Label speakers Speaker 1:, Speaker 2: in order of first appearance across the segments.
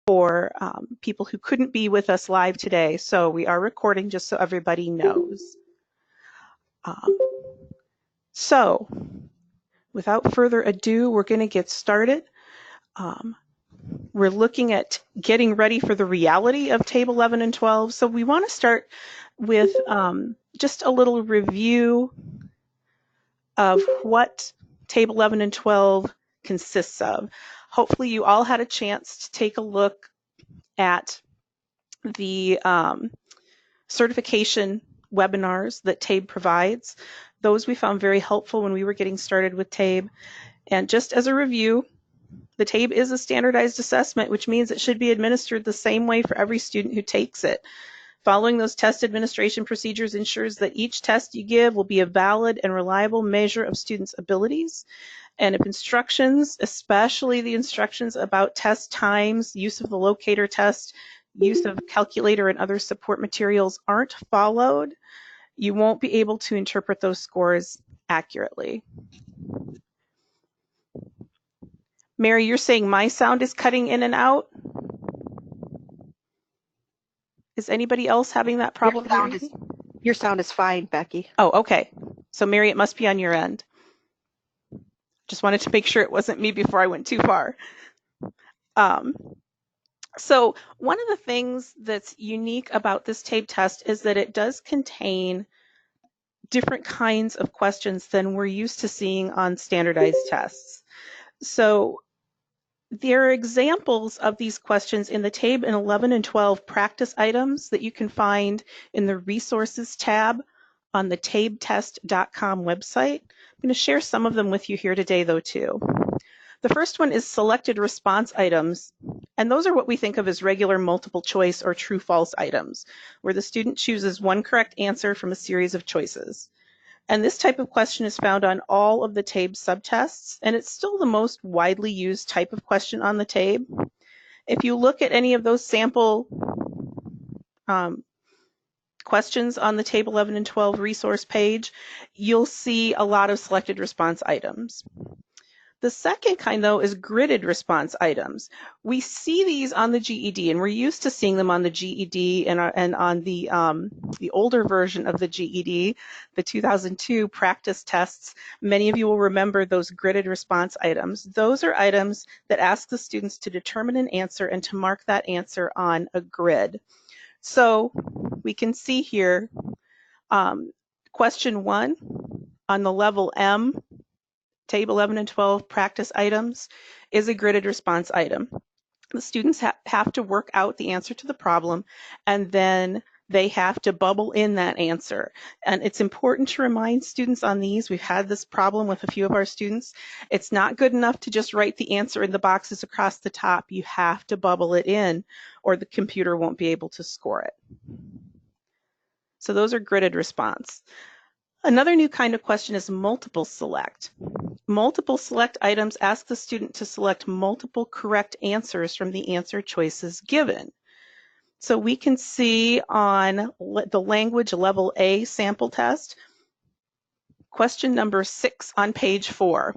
Speaker 1: for people who couldn't be with us live today. So we are recording just so everybody knows. So without further ado, we're going to get started. We're looking at getting ready for the reality of TABE 11 and 12. So we want to start with just a little review of what TABE 11 and 12 consists of. Hopefully you all had a chance to take a look at the certification webinars that TABE provides. Those we found very helpful when we were getting started with TABE. And just as a review, the TABE is a standardized assessment, which means it should be administered the same way for every student who takes it. Following those test administration procedures ensures that each test you give will be a valid and reliable measure of students' abilities. And if instructions, especially the instructions about test times, use of the locator test, use of calculator and other support materials aren't followed, you won't be able to interpret those scores accurately. Mary, you're saying my sound is cutting in and out? Is anybody else having that problem?
Speaker 2: Your sound is fine, Becky.
Speaker 1: Oh, okay. So Mary, it must be on your end. Just wanted to make sure it wasn't me before I went too far. So one of the things that's unique about this TABE test is that it does contain different kinds of questions than we're used to seeing on standardized tests. So there are examples of these questions in the TABE in 11 and 12 practice items that you can find in the resources tab on the tabetest.com website. I'm going to share some of them with you here today though too. The first one is selected response items, and those are what we think of as regular multiple choice or true-false items, where the student chooses one correct answer from a series of choices. And this type of question is found on all of the TABE subtests, and it's still the most widely used type of question on the TABE. If you look at any of those sample questions on the TABE 11 and 12 resource page, you'll see a lot of selected response items. The second kind, though, is gridded response items. We see these on the GED, and we're used to seeing them on the GED and on the older version of the GED, the 2002 practice tests. Many of you will remember those gridded response items. Those are items that ask the students to determine an answer and to mark that answer on a grid. So we can see here, question 1 on the level M, TABE 11 and 12 practice items is a gridded response item. The students have to work out the answer to the problem, and then they have to bubble in that answer. And it's important to remind students on these, we've had this problem with a few of our students, it's not good enough to just write the answer in the boxes across the top. You have to bubble it in, or the computer won't be able to score it. So those are gridded response. Another new kind of question is multiple select. Multiple select items ask the student to select multiple correct answers from the answer choices given. So we can see on the language level A sample test, question number 6 on page 4.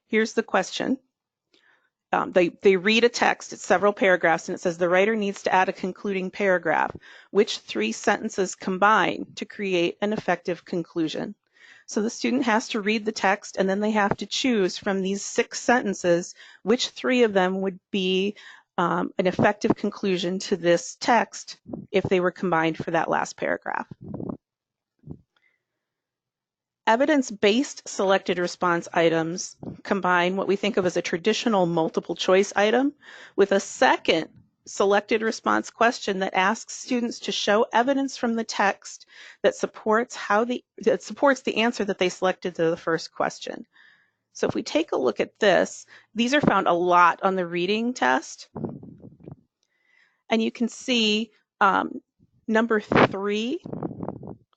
Speaker 1: Here's the question. They read a text, it's several paragraphs, and it says the writer needs to add a concluding paragraph. Which 3 sentences combine to create an effective conclusion? So the student has to read the text, and then they have to choose from these 6 sentences which 3 of them would be an effective conclusion to this text if they were combined for that last paragraph. Evidence-based selected response items combine what we think of as a traditional multiple choice item with a second selected response question that asks students to show evidence from the text that supports the answer that they selected to the first question. So if we take a look at this, these are found a lot on the reading test. And you can see number 3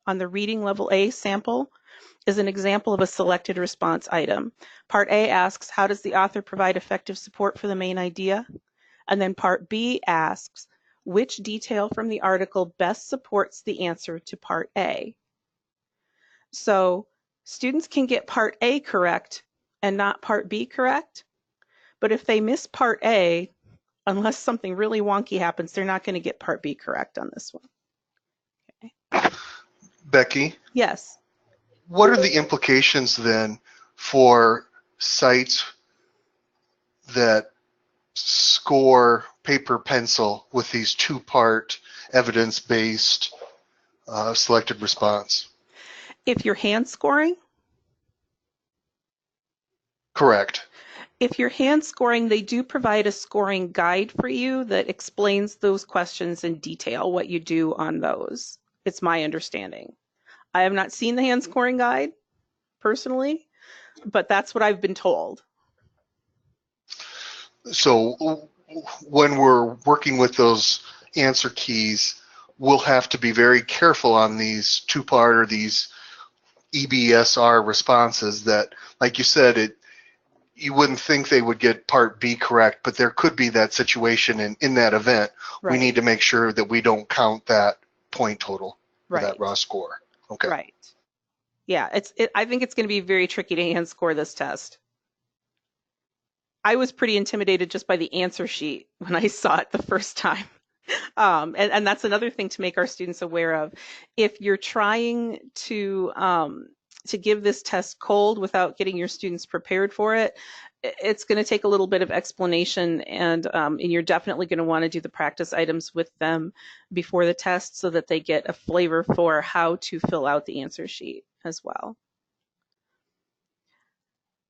Speaker 1: on the reading level A sample is an example of a selected response item. Part A asks, how does the author provide effective support for the main idea? And then part B asks, which detail from the article best supports the answer to part A? So students can get part A correct and not part B correct, but if they miss part A, unless something really wonky happens, they're not going to get Part B correct on this one. Okay.
Speaker 3: Becky,
Speaker 1: Yes.
Speaker 3: what are the implications then for sites that score paper pencil with these two-part evidence-based selected response?
Speaker 1: If you're hand scoring,
Speaker 3: Correct.
Speaker 1: if you're hand scoring, they do provide a scoring guide for you that explains those questions in detail, what you do on those. It's my understanding. I have not seen the hand scoring guide personally, but that's what I've been told.
Speaker 3: So when we're working with those answer keys, we'll have to be very careful on these two-part or these EBSR responses that, like you said, you wouldn't think they would get Part B correct, but there could be that situation in that event.
Speaker 1: Right.
Speaker 3: We need to make sure that we don't count that point total for that
Speaker 1: Right.
Speaker 3: raw score. Okay.
Speaker 1: Right. Yeah, I think it's going to be very tricky to hand score this test. I was pretty intimidated just by the answer sheet when I saw it the first time. And that's another thing to make our students aware of. If you're trying to give this test cold without getting your students prepared for it, it's going to take a little bit of explanation, and you're definitely going to want to do the practice items with them before the test so that they get a flavor for how to fill out the answer sheet as well.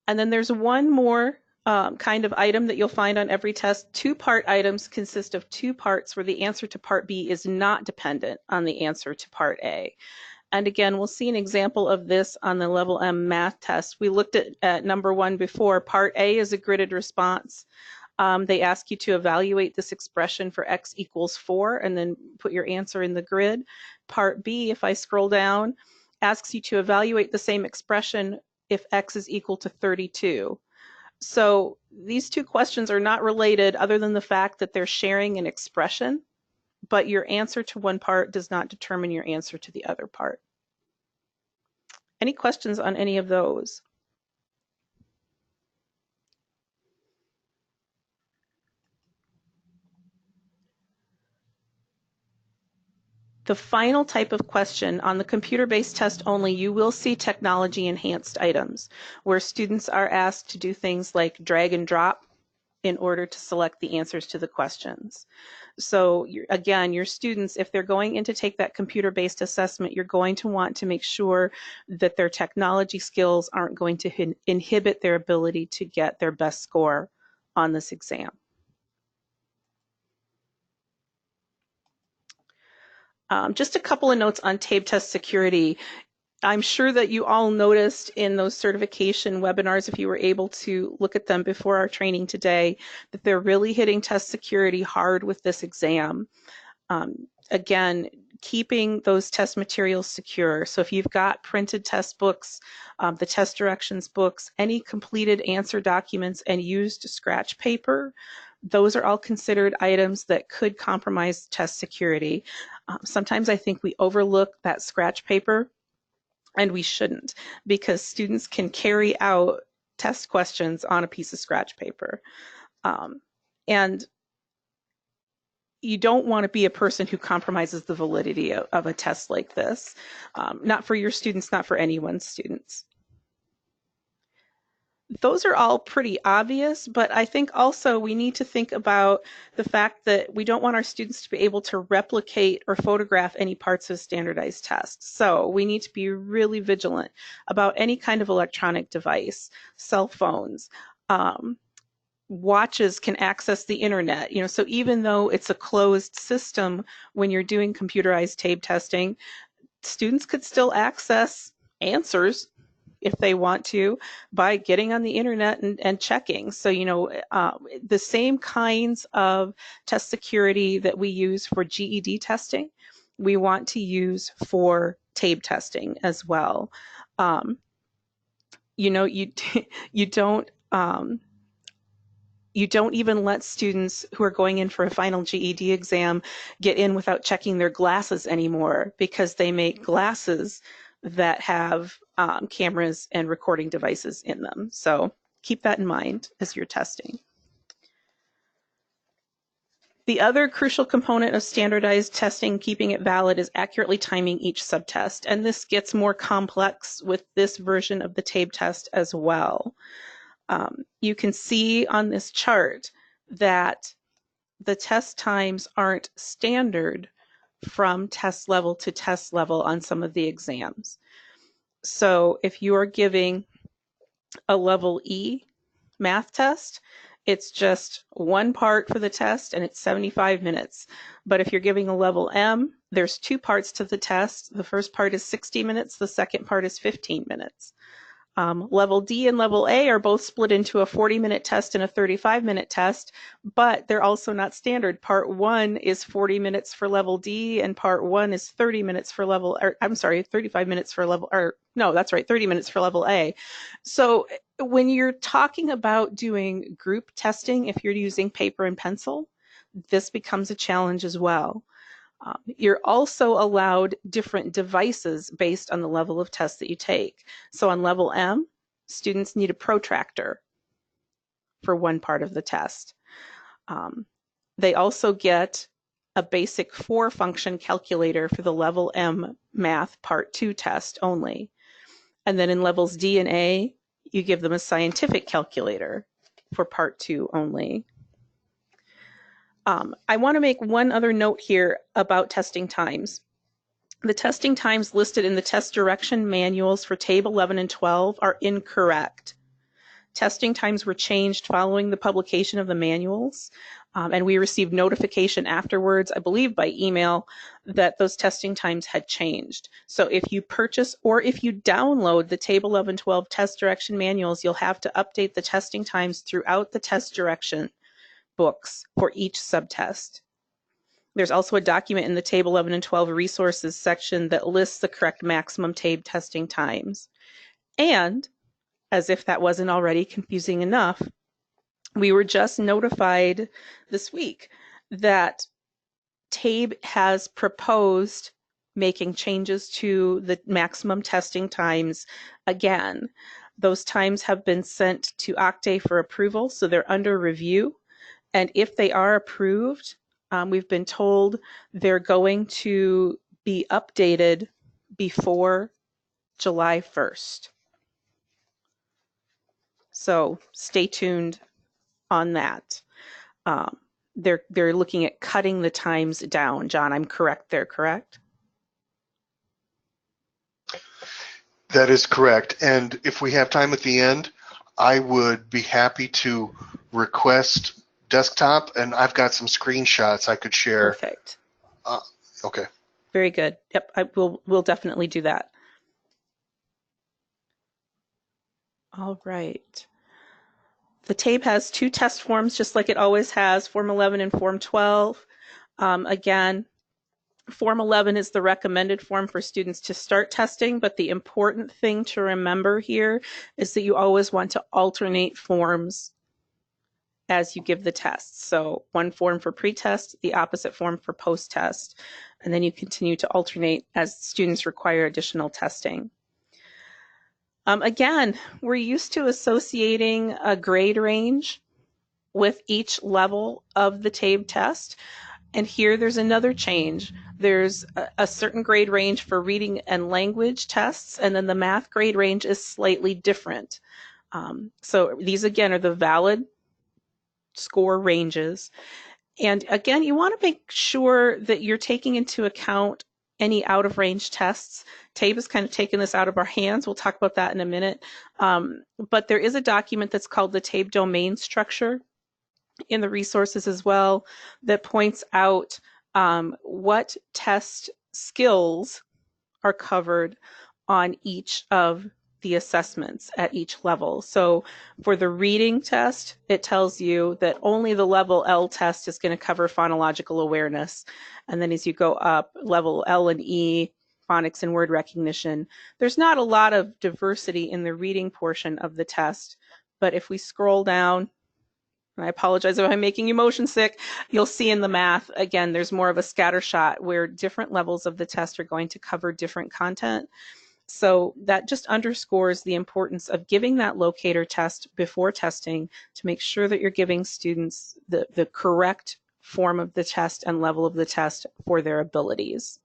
Speaker 1: And then there's one more kind of item that you'll find on every test. Two-part items consist of two parts where the answer to Part B is not dependent on the answer to Part A. And again, we'll see an example of this on the Level M math test. We looked at number 1 before. Part A is a gridded response. They ask you to evaluate this expression for x equals 4 and then put your answer in the grid. Part B, if I scroll down, asks you to evaluate the same expression if x is equal to 32. So these two questions are not related other than the fact that they're sharing an expression, but your answer to one part does not determine your answer to the other part. Any questions on any of those? The final type of question on the computer-based test only, you will see technology enhanced items where students are asked to do things like drag and drop in order to select the answers to the questions. So again, your students, if they're going in to take that computer-based assessment, you're going to want to make sure that their technology skills aren't going to inhibit their ability to get their best score on this exam. Just a couple of notes on TABE test security. I'm sure that you all noticed in those certification webinars, if you were able to look at them before our training today, that they're really hitting test security hard with this exam. Again, keeping those test materials secure. So if you've got printed test books, the test directions books, any completed answer documents, and used scratch paper, those are all considered items that could compromise test security. Sometimes I think we overlook that scratch paper, and we shouldn't, because students can carry out test questions on a piece of scratch paper. And you don't want to be a person who compromises the validity of a test like this. Not for your students, not for anyone's students. Those are all pretty obvious, but I think also we need to think about the fact that we don't want our students to be able to replicate or photograph any parts of a standardized test. So we need to be really vigilant about any kind of electronic device, cell phones, watches can access the internet, so even though it's a closed system, when you're doing computerized TABE testing, students could still access answers if they want to by getting on the internet and checking. So, the same kinds of test security that we use for GED testing, we want to use for TABE testing as well. You don't you don't even let students who are going in for a final GED exam get in without checking their glasses anymore, because they make glasses that have cameras and recording devices in them. So keep that in mind as you're testing. The other crucial component of standardized testing, keeping it valid, is accurately timing each subtest. And this gets more complex with this version of the TABE test as well. You can see on this chart that the test times aren't standard from test level to test level on some of the exams. So if you are giving a level E math test, it's just one part for the test and it's 75 minutes. But if you're giving a level M, there's two parts to the test. The first part is 60 minutes, the second part is 15 minutes. Level D and level A are both split into a 40-minute test and a 35-minute test, but they're also not standard. Part 1 is 40 minutes for level D, and part 1 is 30 minutes for level, or I'm sorry, 35 minutes for level, or no, that's right, 30 minutes for level A. So when you're talking about doing group testing, if you're using paper and pencil, this becomes a challenge as well. You're also allowed different devices based on the level of test that you take. So on level M, students need a protractor for one part of the test. They also get a basic 4-function calculator for the level M math part 2 test only. And then in levels D and A, you give them a scientific calculator for part 2 only. I want to make one other note here about testing times. The testing times listed in the test direction manuals for TABE 11 and 12 are incorrect. Testing times were changed following the publication of the manuals, and we received notification afterwards, I believe by email, that those testing times had changed. So if you purchase or if you download the TABE 11-12 test direction manuals, you'll have to update the testing times throughout the test direction books for each subtest. There's also a document in the TABE 11 and 12 resources section that lists the correct maximum TABE testing times. And, as if that wasn't already confusing enough, we were just notified this week that TABE has proposed making changes to the maximum testing times again. Those times have been sent to Octave for approval, so they're under review. And if they are approved, we've been told they're going to be updated before July 1st. So stay tuned on that. They're looking at cutting the times down. John, I'm correct there, correct?
Speaker 3: That is correct. And if we have time at the end, I would be happy to request desktop, and I've got some screenshots I could share.
Speaker 1: Perfect.
Speaker 3: Okay.
Speaker 1: Very good. Yep, we'll definitely do that. All right. The TABE has 2 test forms, just like it always has, Form 11 and Form 12. Again, Form 11 is the recommended form for students to start testing, but the important thing to remember here is that you always want to alternate forms as you give the tests. So one form for pre-test, the opposite form for post-test, and then you continue to alternate as students require additional testing. Again, we're used to associating a grade range with each level of the TABE test. And here there's another change. There's a certain grade range for reading and language tests, and then the math grade range is slightly different. So these again are the valid score ranges. And again, you want to make sure that you're taking into account any out of range tests. TABE has kind of taken this out of our hands. We'll talk about that in a minute. But there is a document that's called the TABE domain structure in the resources as well that points out what test skills are covered on each of the assessments at each level. So for the reading test, it tells you that only the level L test is going to cover phonological awareness. And then as you go up, level L and E, phonics and word recognition, there's not a lot of diversity in the reading portion of the test. But if we scroll down, and I apologize if I'm making you motion sick, you'll see in the math, again, there's more of a scatter shot where different levels of the test are going to cover different content. So that just underscores the importance of giving that locator test before testing to make sure that you're giving students the correct form of the test and level of the test for their abilities.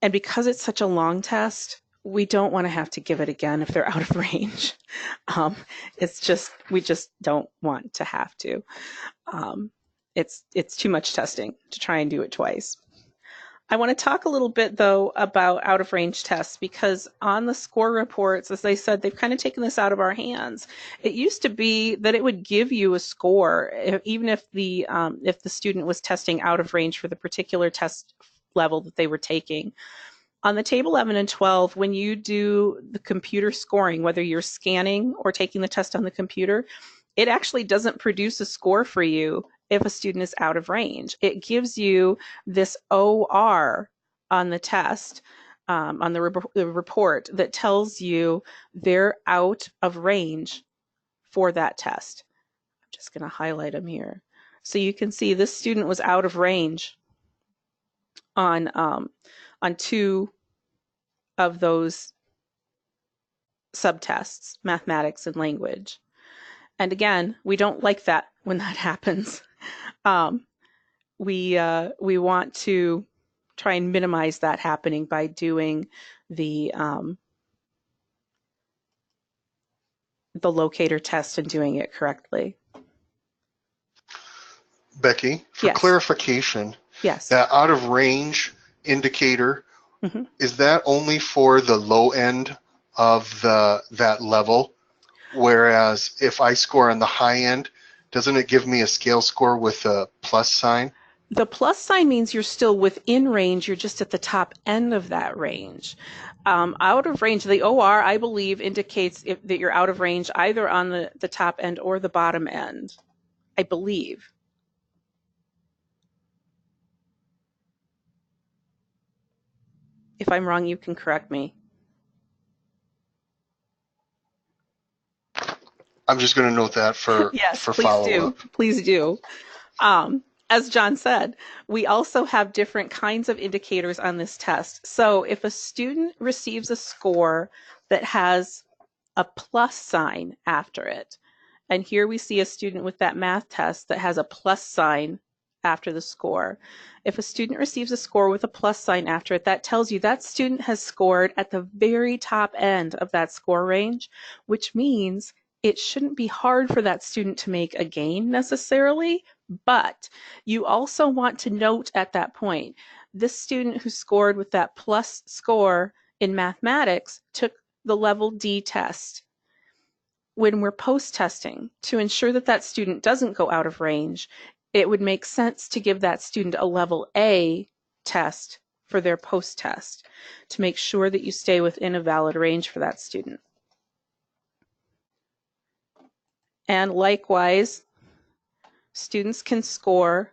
Speaker 1: And because it's such a long test, we don't want to have to give it again if they're out of range. We just don't want to have to. It's too much testing to try and do it twice. I want to talk a little bit, though, about out of range tests, because on the score reports, as I said, they've kind of taken this out of our hands. It used to be that it would give you a score, even if the student was testing out of range for the particular test level that they were taking. On the TABE 11 and 12, when you do the computer scoring, whether you're scanning or taking the test on the computer, it actually doesn't produce a score for you if a student is out of range. It gives you this OR on the test, on the report, that tells you they're out of range for that test. I'm just going to highlight them here. So you can see this student was out of range on 2 of those subtests, mathematics and language. And again, we don't like that when that happens. We want to try and minimize that happening by doing the locator test and doing it correctly.
Speaker 3: Becky, for
Speaker 1: Yes.
Speaker 3: clarification,
Speaker 1: Yes.
Speaker 3: that out of range indicator,
Speaker 1: Mm-hmm.
Speaker 3: is that only for the low end of that level? Whereas if I score on the high end, doesn't it give me a scale score with a plus sign?
Speaker 1: The plus sign means you're still within range. You're just at the top end of that range. Out of range, the OR, I believe, indicates that you're out of range either on the top end or the bottom end, I believe. If I'm wrong, you can correct me.
Speaker 3: I'm just going to note that for
Speaker 1: Yes,
Speaker 3: for
Speaker 1: please
Speaker 3: follow-up.
Speaker 1: do. Please do. As John said, we also have different kinds of indicators on this test. So if a student receives a score that has a plus sign after it, and here we see a student with that math test that has a plus sign after the score. If a student receives a score with a plus sign after it, that tells you that student has scored at the very top end of that score range, which means it shouldn't be hard for that student to make a gain necessarily, but you also want to note at that point, this student who scored with that plus score in mathematics took the level D test. When we're post-testing, to ensure that that student doesn't go out of range, it would make sense to give that student a level A test for their post-test to make sure that you stay within a valid range for that student. And likewise, students can score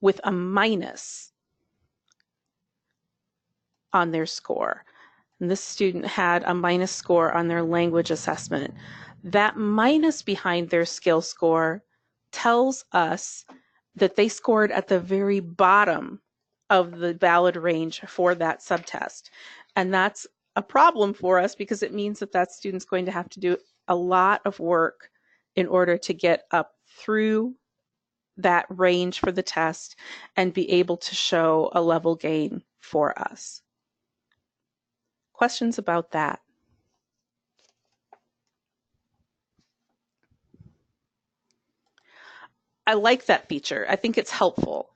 Speaker 1: with a minus on their score. And this student had a minus score on their language assessment. That minus behind their skill score tells us that they scored at the very bottom of the valid range for that subtest. And that's a problem for us because it means that that student's going to have to do a lot of work in order to get up through that range for the test and be able to show a level gain for us. Questions about that? I like that feature. I think it's helpful.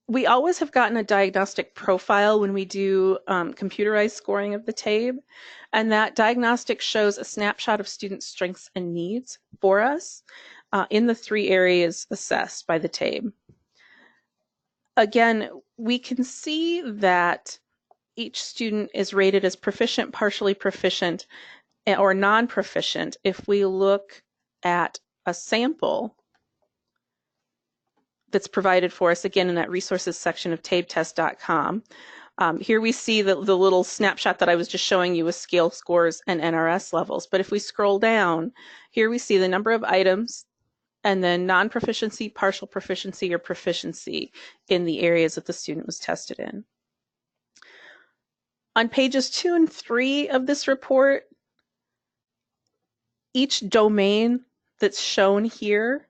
Speaker 1: We always have gotten a diagnostic profile when we do computerized scoring of the TABE, and that diagnostic shows a snapshot of student strengths and needs for us in the 3 areas assessed by the TABE. Again, we can see that each student is rated as proficient, partially proficient, or non-proficient if we look at a sample that's provided for us, again, in that resources section of tabetest.com. Here we see the little snapshot that I was just showing you with scale scores and NRS levels. But if we scroll down, here we see the number of items and then non-proficiency, partial proficiency, or proficiency in the areas that the student was tested in. On pages 2 and 3 of this report, each domain that's shown here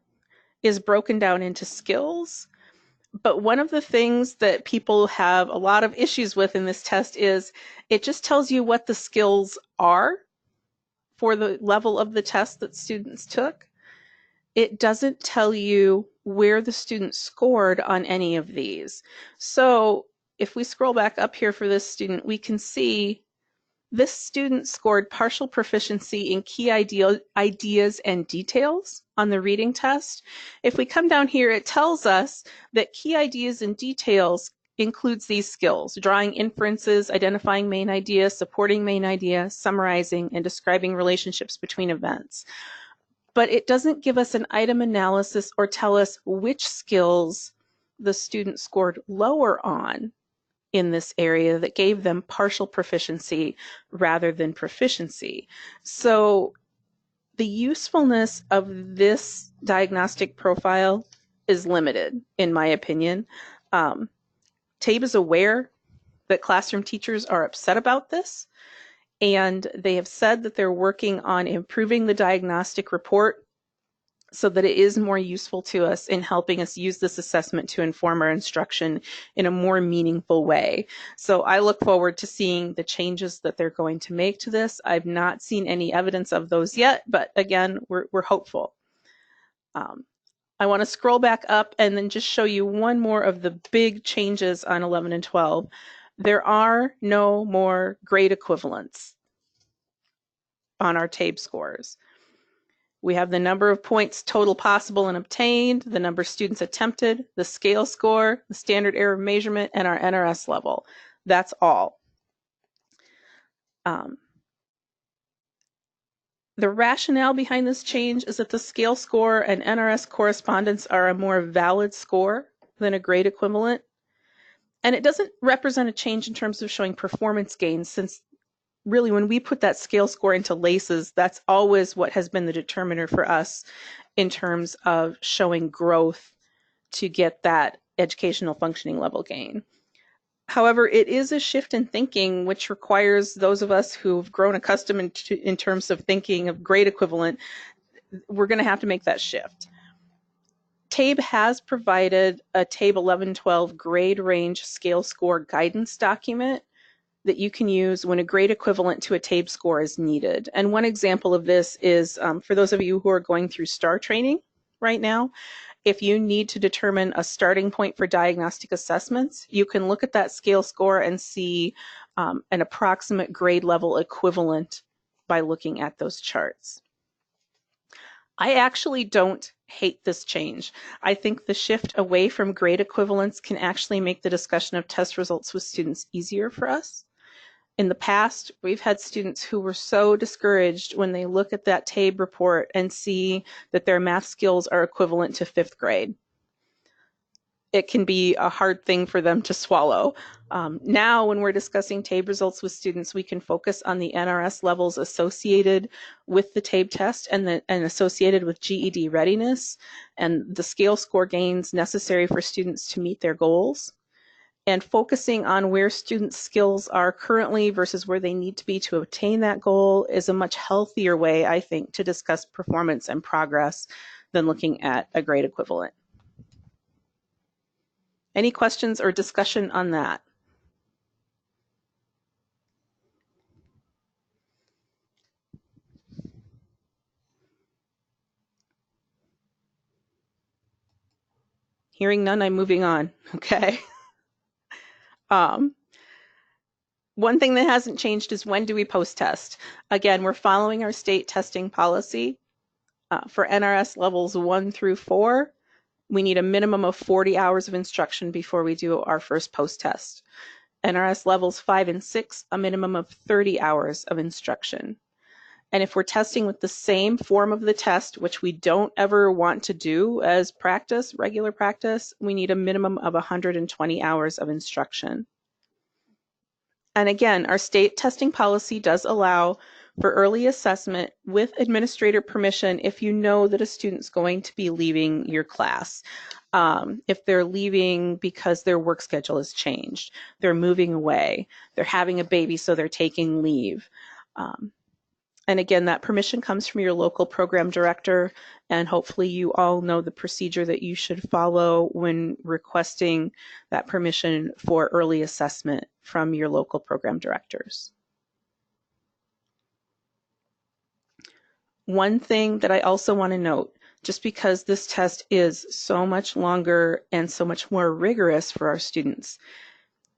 Speaker 1: is broken down into skills. But one of the things that people have a lot of issues with in this test is it just tells you what the skills are for the level of the test that students took. It doesn't tell you where the student scored on any of these. So if we scroll back up here for this student, we can see this student scored partial proficiency in key ideas and details on the reading test. If we come down here, it tells us that key ideas and details includes these skills: drawing inferences, identifying main ideas, supporting main ideas, summarizing, and describing relationships between events. But it doesn't give us an item analysis or tell us which skills the student scored lower on in this area that gave them partial proficiency rather than proficiency. So the usefulness of this diagnostic profile is limited, in my opinion. TABE is aware that classroom teachers are upset about this, and they have said that they're working on improving the diagnostic report so that it is more useful to us in helping us use this assessment to inform our instruction in a more meaningful way. So I look forward to seeing the changes that they're going to make to this. I've not seen any evidence of those yet, but again, we're hopeful. I want to scroll back up and then just show you one more of the big changes on 11 and 12. There are no more grade equivalents on our TABE scores. We have the number of points total possible and obtained, the number of students attempted, the scale score, the standard error of measurement, and our NRS level. That's all. The rationale behind this change is that the scale score and NRS correspondence are a more valid score than a grade equivalent. And it doesn't represent a change in terms of showing performance gains, since really when we put that scale score into LACES, that's always what has been the determiner for us in terms of showing growth to get that educational functioning level gain. However, it is a shift in thinking which requires those of us who've grown accustomed in terms of thinking of grade equivalent, we're going to have to make that shift. TABE has provided a TABE 11-12 grade range scale score guidance document that you can use when a grade equivalent to a TABE score is needed. And one example of this is for those of you who are going through STAR training right now, if you need to determine a starting point for diagnostic assessments, you can look at that scale score and see an approximate grade level equivalent by looking at those charts. I actually don't hate this change. I think the shift away from grade equivalents can actually make the discussion of test results with students easier for us. In the past, we've had students who were so discouraged when they look at that TABE report and see that their math skills are equivalent to 5th grade. It can be a hard thing for them to swallow. Now, when we're discussing TABE results with students, we can focus on the NRS levels associated with the TABE test and associated with GED readiness and the scale score gains necessary for students to meet their goals. And focusing on where students' skills are currently versus where they need to be to obtain that goal is a much healthier way, I think, to discuss performance and progress than looking at a grade equivalent. Any questions or discussion on that? Hearing none, I'm moving on, okay? One thing that hasn't changed is when do we post-test? Again, we're following our state testing policy. For NRS levels 1 through 4, we need a minimum of 40 hours of instruction before we do our first post-test. NRS levels 5 and 6, a minimum of 30 hours of instruction. And if we're testing with the same form of the test, which we don't ever want to do as practice, regular practice, we need a minimum of 120 hours of instruction. And again, our state testing policy does allow for early assessment with administrator permission if you know that a student's going to be leaving your class. If they're leaving because their work schedule has changed, they're moving away, they're having a baby so they're taking leave. And again, that permission comes from your local program director, and hopefully you all know the procedure that you should follow when requesting that permission for early assessment from your local program directors. One thing that I also want to note, just because this test is so much longer and so much more rigorous for our students,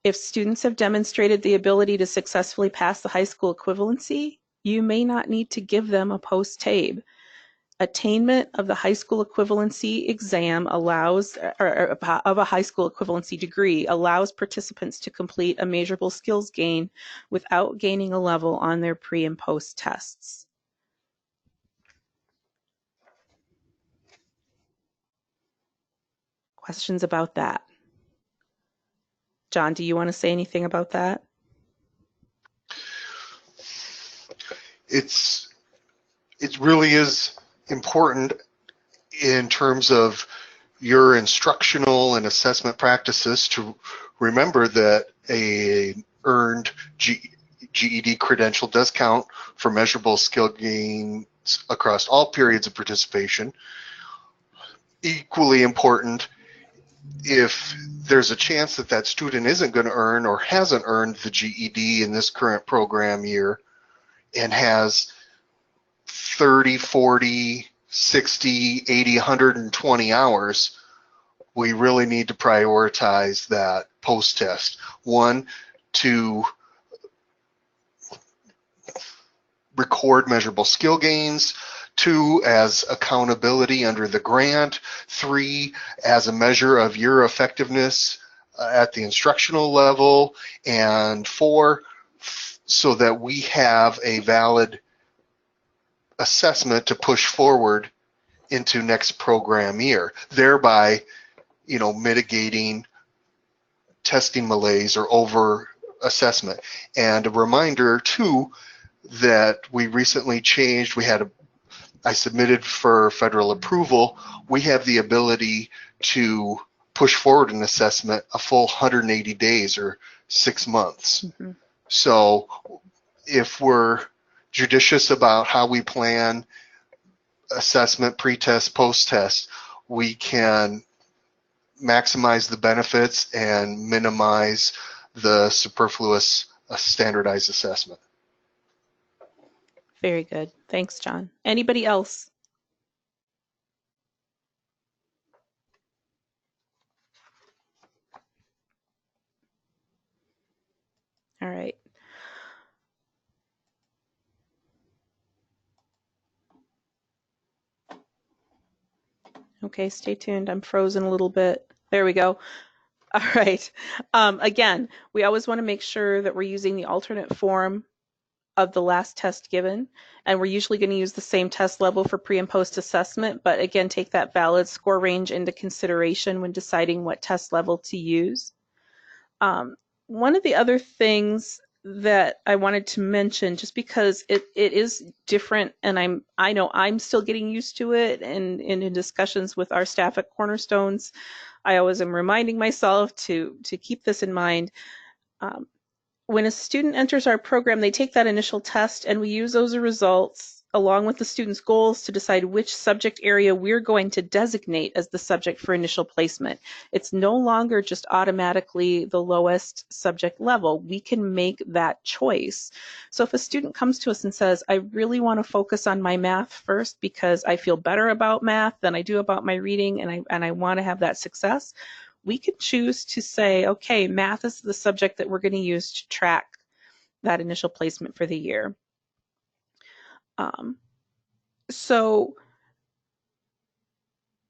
Speaker 1: if students have demonstrated the ability to successfully pass the high school equivalency, you may not need to give them a post-TABE. Attainment of the high school equivalency exam allows, or of a high school equivalency degree, allows participants to complete a measurable skills gain without gaining a level on their pre and post tests. Questions about that? John, do you want to say anything about that?
Speaker 3: It really is important in terms of your instructional and assessment practices to remember that a earned GED credential does count for measurable skill gains across all periods of participation. Equally important, if there's a chance that that student isn't going to earn or hasn't earned the GED in this current program year and has 30, 40, 60, 80, 120 hours, we really need to prioritize that post-test. One, to record measurable skill gains. Two, as accountability under the grant. Three, as a measure of your effectiveness at the instructional level. And four, so that we have a valid assessment to push forward into next program year, thereby, mitigating testing malaise or over assessment. And a reminder too that we recently changed. I submitted for federal approval. We have the ability to push forward an assessment a full 180 days or 6 months. Mm-hmm. So if we're judicious about how we plan assessment, pre-test, post-test, we can maximize the benefits and minimize the superfluous standardized assessment.
Speaker 1: Very good. Thanks, John. Anybody else? All right. Okay, stay tuned. I'm frozen a little bit. There we go. All right. Again, we always want to make sure that we're using the alternate form of the last test given, and we're usually going to use the same test level for pre and post assessment, but again, take that valid score range into consideration when deciding what test level to use. One of the other things that I wanted to mention, just because it is different, and I know I'm still getting used to it, and in discussions with our staff at Cornerstones, I always am reminding myself to keep this in mind. When a student enters our program, they take that initial test, and we use those results along with the student's goals to decide which subject area we're going to designate as the subject for initial placement. It's no longer just automatically the lowest subject level. We can make that choice. So if a student comes to us and says, I really want to focus on my math first because I feel better about math than I do about my reading, and I want to have that success, we can choose to say, okay, math is the subject that we're going to use to track that initial placement for the year. So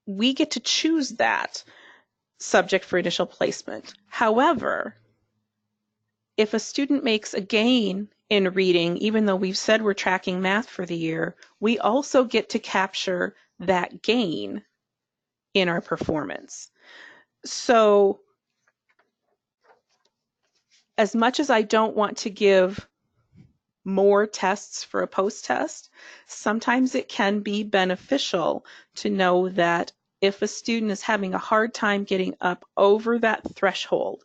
Speaker 1: we get to choose that subject for initial placement. However, if a student makes a gain in reading, even though we've said we're tracking math for the year, we also get to capture that gain in our performance. So as much as I don't want to give more tests for a post-test, sometimes it can be beneficial to know that if a student is having a hard time getting up over that threshold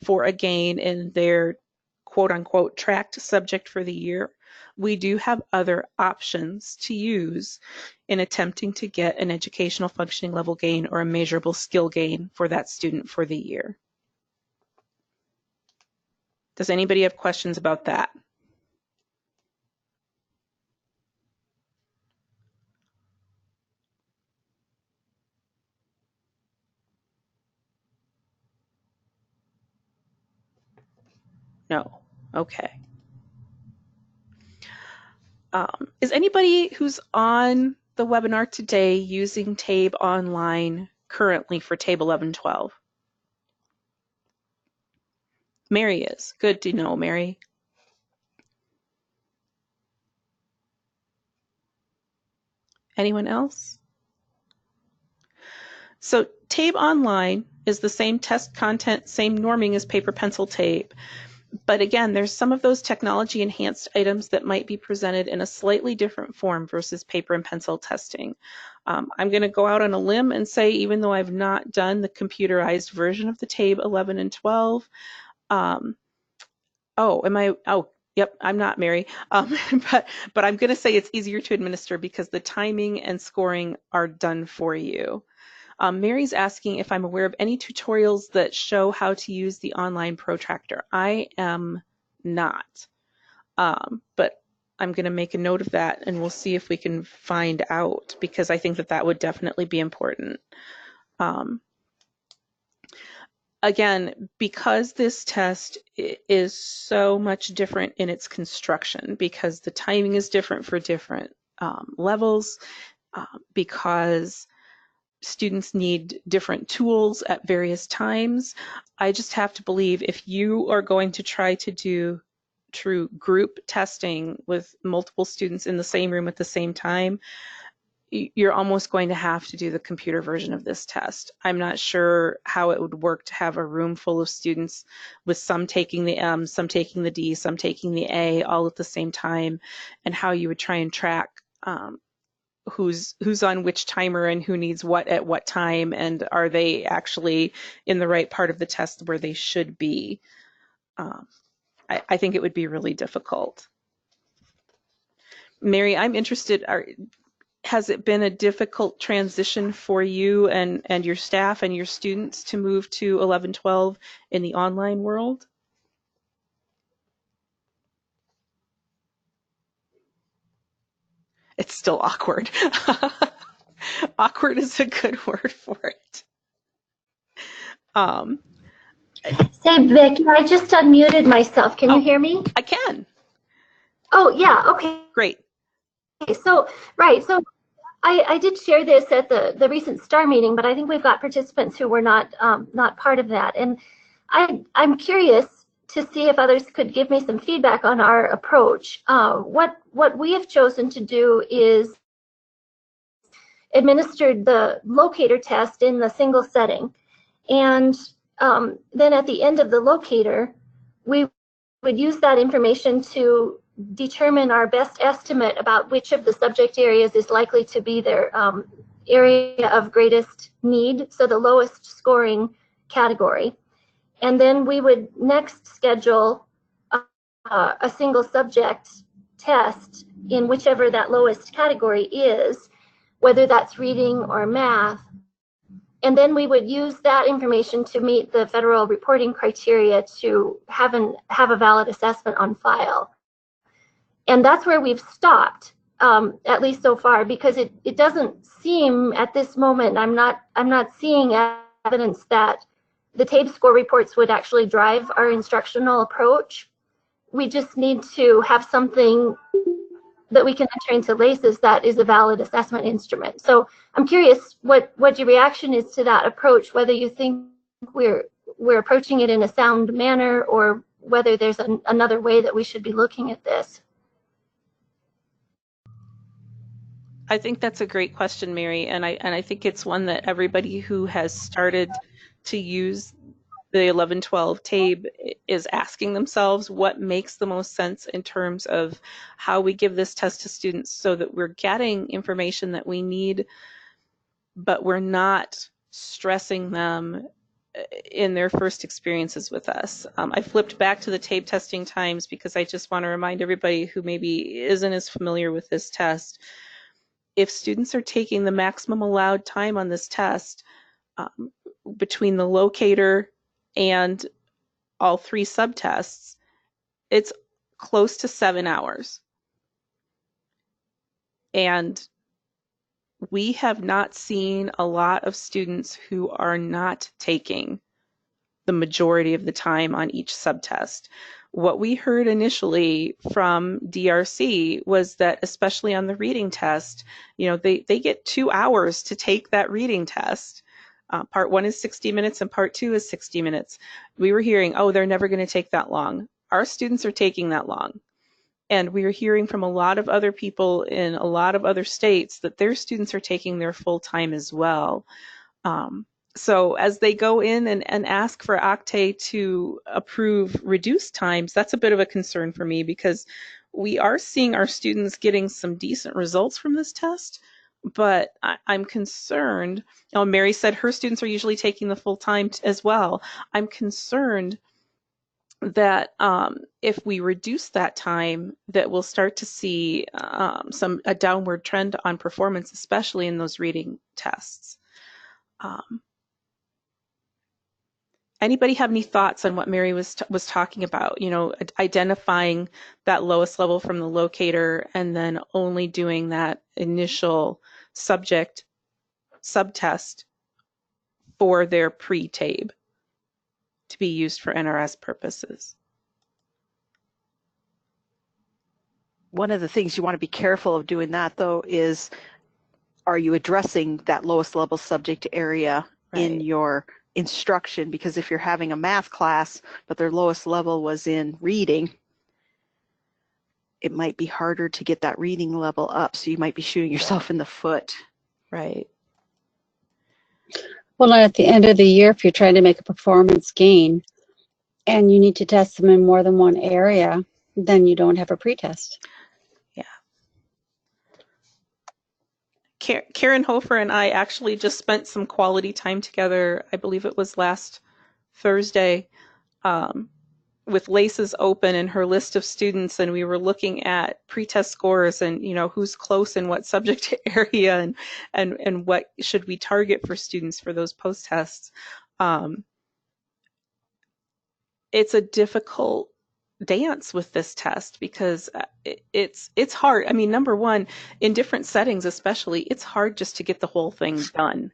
Speaker 1: for a gain in their quote-unquote tracked subject for the year, we do have other options to use in attempting to get an educational functioning level gain or a measurable skill gain for that student for the year. Does anybody have questions about that? No. Okay. Is anybody who's on the webinar today using TABE online currently for TABE 1112? Mary is. Good to know, Mary. Anyone else? So TABE online is the same test content, same norming as paper pencil TABE. But again, there's some of those technology enhanced items that might be presented in a slightly different form versus paper and pencil testing. I'm going to go out on a limb and say, even though I've not done the computerized version of the TABE 11 and 12, yep, I'm not Mary. But I'm going to say it's easier to administer because the timing and scoring are done for you. Mary's asking if I'm aware of any tutorials that show how to use the online protractor. I am not, but I'm going to make a note of that and we'll see if we can find out, because I think that that would definitely be important. Again, because this test is so much different in its construction, because the timing is different for different levels, because students need different tools at various times, I just have to believe if you are going to try to do true group testing with multiple students in the same room at the same time, you're almost going to have to do the computer version of this test. I'm not sure how it would work to have a room full of students with some taking the M, some taking the D, some taking the A all at the same time, and how you would try and track who's on which timer and who needs what at what time, and are they actually in the right part of the test where they should be. I think it would be really difficult. Mary, I'm interested, has it been a difficult transition for you and your staff and your students to move to 1112 in the online world? It's still awkward. Awkward is a good word for it.
Speaker 4: Say, Vicky, I just unmuted myself. Can you hear me?
Speaker 1: I can.
Speaker 4: Oh, yeah. Okay.
Speaker 1: Great.
Speaker 4: So, right. So I did share this at the recent STAR meeting, but I think we've got participants who were not part of that. And I'm curious to see if others could give me some feedback on our approach. What we have chosen to do is administered the locator test in the single setting. And then at the end of the locator, we would use that information to determine our best estimate about which of the subject areas is likely to be their area of greatest need, so the lowest scoring category. And then we would next schedule a single subject test in whichever that lowest category is, whether that's reading or math. And then we would use that information to meet the federal reporting criteria to have a valid assessment on file. And that's where we've stopped, at least so far, because it doesn't seem at this moment, I'm not seeing evidence that the TABE score reports would actually drive our instructional approach. We just need to have something that we can enter into LACES that is a valid assessment instrument. So I'm curious what your reaction is to that approach, whether you think we're approaching it in a sound manner or whether there's another way that we should be looking at this.
Speaker 1: I think that's a great question, Mary, and I think it's one that everybody who has started to use the 1112 TABE is asking themselves what makes the most sense in terms of how we give this test to students so that we're getting information that we need, but we're not stressing them in their first experiences with us. I flipped back to the TABE testing times because I just want to remind everybody who maybe isn't as familiar with this test. If students are taking the maximum allowed time on this test between the locator and all 3 subtests, it's close to 7 hours. And we have not seen a lot of students who are not taking the majority of the time on each subtest. What we heard initially from DRC was that, especially on the reading test, they get 2 hours to take that reading test. Part 1 is 60 minutes and part 2 is 60 minutes. We were hearing, oh, they're never going to take that long. Our students are taking that long. And we are hearing from a lot of other people in a lot of other states that their students are taking their full time as well. So as they go in and ask for Octave to approve reduced times, that's a bit of a concern for me, because we are seeing our students getting some decent results from this test, but I'm concerned. Oh, Mary said her students are usually taking the full time as well. I'm concerned that if we reduce that time, that we'll start to see a downward trend on performance, especially in those reading tests. Anybody have any thoughts on what Mary was talking about? Identifying that lowest level from the locator and then only doing that initial subject subtest for their pre-TABE to be used for NRS purposes.
Speaker 2: One of the things you want to be careful of doing that, though, is are you addressing that lowest level subject area in your instruction? Because if you're having a math class, but their lowest level was in reading, it might be harder to get that reading level up. So you might be shooting yourself in the foot.
Speaker 1: Right.
Speaker 5: Well, at the end of the year, if you're trying to make a performance gain and you need to test them in more than one area, then you don't have a pretest.
Speaker 1: Yeah. Karen Hofer and I actually just spent some quality time together. I believe it was last Thursday, with Laces Open and her list of students, and we were looking at pretest scores and who's close in what subject area and what should we target for students for those post tests. It's a difficult dance with this test because it's hard. I mean, number one, in different settings especially, it's hard just to get the whole thing done.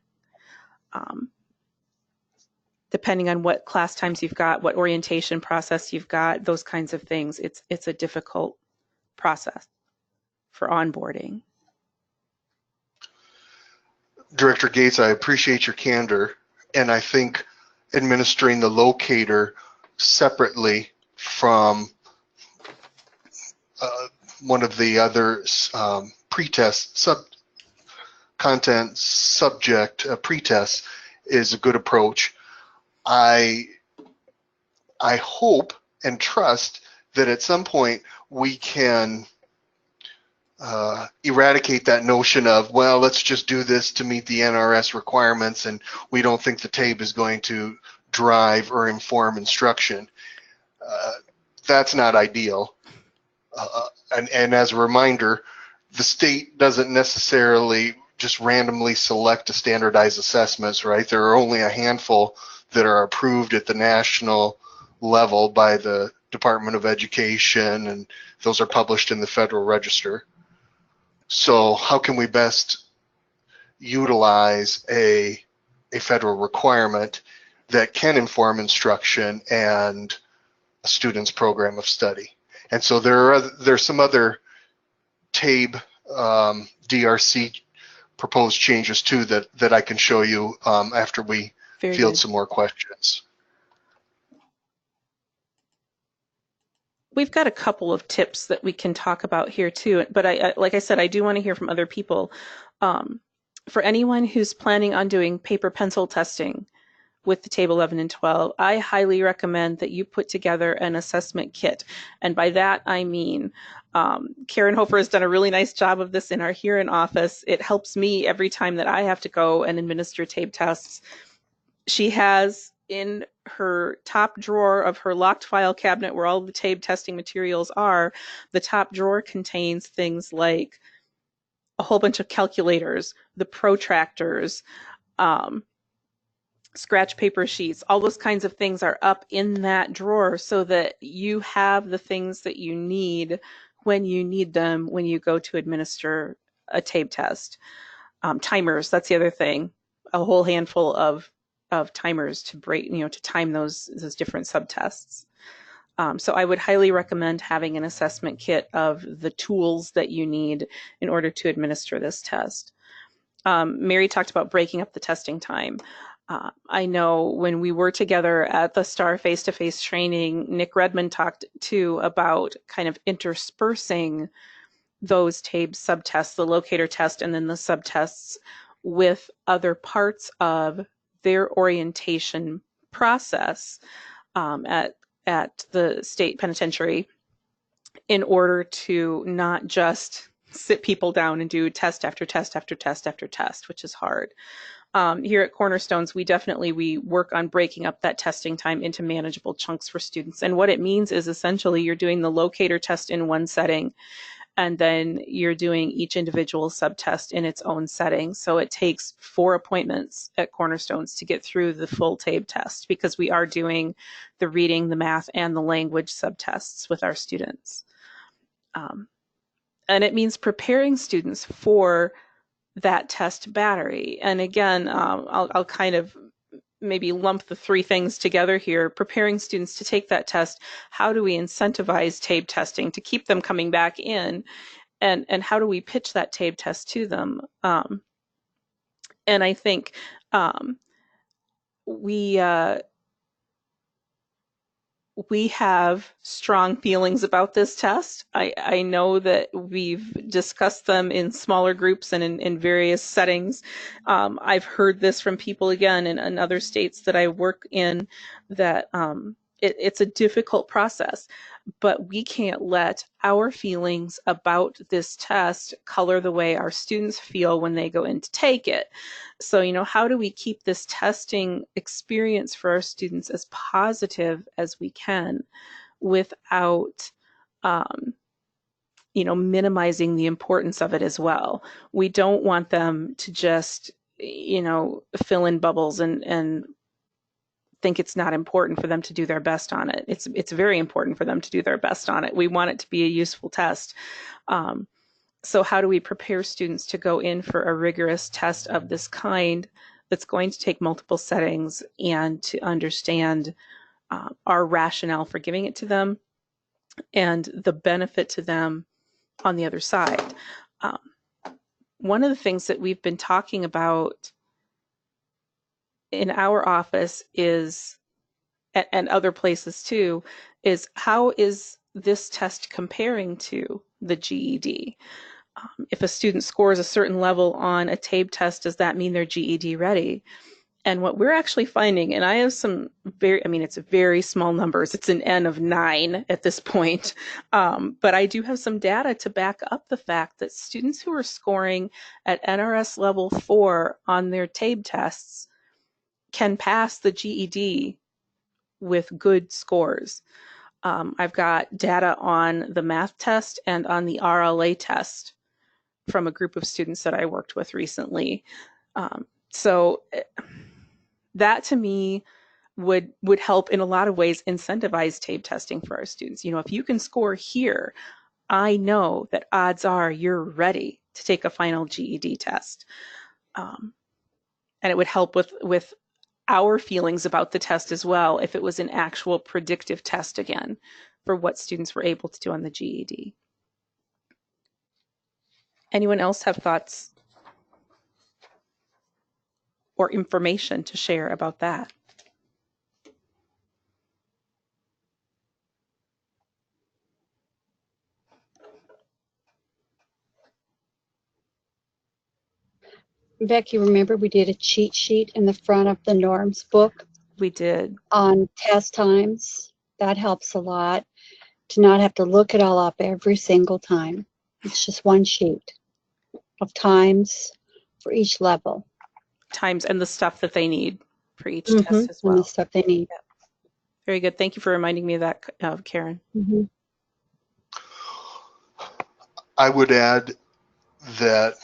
Speaker 1: Depending on what class times you've got, what orientation process you've got, those kinds of things, it's a difficult process for onboarding.
Speaker 3: Director Gates, I appreciate your candor, and I think administering the locator separately from one of the other pretest content subject pretests is a good approach. I hope and trust that at some point we can eradicate that notion of, well, let's just do this to meet the NRS requirements, and we don't think the TABE is going to drive or inform instruction. That's not ideal. And as a reminder, the state doesn't necessarily just randomly select to standardize assessments, right? There are only a handful that are approved at the national level by the Department of Education, and those are published in the Federal Register. So how can we best utilize a federal requirement that can inform instruction and a student's program of study? And so there's some other TABE DRC proposed changes too that I can show you after we field some more questions.
Speaker 1: We've got a couple of tips that we can talk about here too, but like I said, I do want to hear from other people. For anyone who's planning on doing paper pencil testing with the TABE 11 and 12, I highly recommend that you put together an assessment kit. And by that, I mean, Karen Hofer has done a really nice job of this in our Huron office. It helps me every time that I have to go and administer TABE tests. She has in her top drawer of her locked file cabinet where all the TABE testing materials are, the top drawer contains things like a whole bunch of calculators, the protractors, scratch paper sheets, all those kinds of things are up in that drawer so that you have the things that you need when you need them when you go to administer a TABE test. Timers, that's the other thing. A whole handful of timers to break, to time those different subtests. So I would highly recommend having an assessment kit of the tools that you need in order to administer this test. Mary talked about breaking up the testing time. I know when we were together at the STAR face-to-face training, Nick Redmond talked too about kind of interspersing those TABE subtests, the locator test and then the subtests, with other parts of their orientation process at the state penitentiary in order to not just sit people down and do test after test after test after test, which is hard. Here at Cornerstones, we work on breaking up that testing time into manageable chunks for students. And what it means is essentially you're doing the locator test in one setting, and then you're doing each individual subtest in its own setting. So it takes 4 appointments at Cornerstones to get through the full TABE test because we are doing the reading, the math, and the language subtests with our students. And it means preparing students for that test battery. And again, I'll kind of maybe lump the 3 things together here. Preparing students to take that test. How do we incentivize TABE testing to keep them coming back in? And how do we pitch that TABE test to them? And I think we have strong feelings about this test. I know that we've discussed them in smaller groups and in various settings. I've heard this from people again in other states that I work in, that it's a difficult process, but we can't let our feelings about this test color the way our students feel when they go in to take it. So, how do we keep this testing experience for our students as positive as we can without, minimizing the importance of it as well? We don't want them to just, fill in bubbles and think it's not important for them to do their best on it. It's very important for them to do their best on it. We want it to be a useful test. So how do we prepare students to go in for a rigorous test of this kind that's going to take multiple settings and to understand our rationale for giving it to them and the benefit to them on the other side? One of the things that we've been talking about in our office is, and other places too, is how is this test comparing to the GED? If a student scores a certain level on a TABE test, does that mean they're GED ready? And what we're actually finding, and I have some it's very small numbers. It's an N of 9 at this point. But I do have some data to back up the fact that students who are scoring at NRS level 4 on their TABE tests can pass the GED with good scores. I've got data on the math test and on the RLA test from a group of students that I worked with recently. So that to me would help in a lot of ways incentivize TABE testing for our students. If you can score here, I know that odds are you're ready to take a final GED test. And it would help with our feelings about the test as well if it was an actual predictive test again for what students were able to do on the GED. Anyone else have thoughts or information to share about that?
Speaker 5: Becky, remember we did a cheat sheet in the front of the norms book?
Speaker 1: We did.
Speaker 5: On test times. That helps a lot to not have to look it all up every single time. It's just one sheet of times for each level.
Speaker 1: Times and the stuff that they need. for each test as
Speaker 5: And the
Speaker 1: well.
Speaker 5: stuff they need.
Speaker 1: Yeah. Very good. Thank you for reminding me of that, Karen.
Speaker 3: I would add that,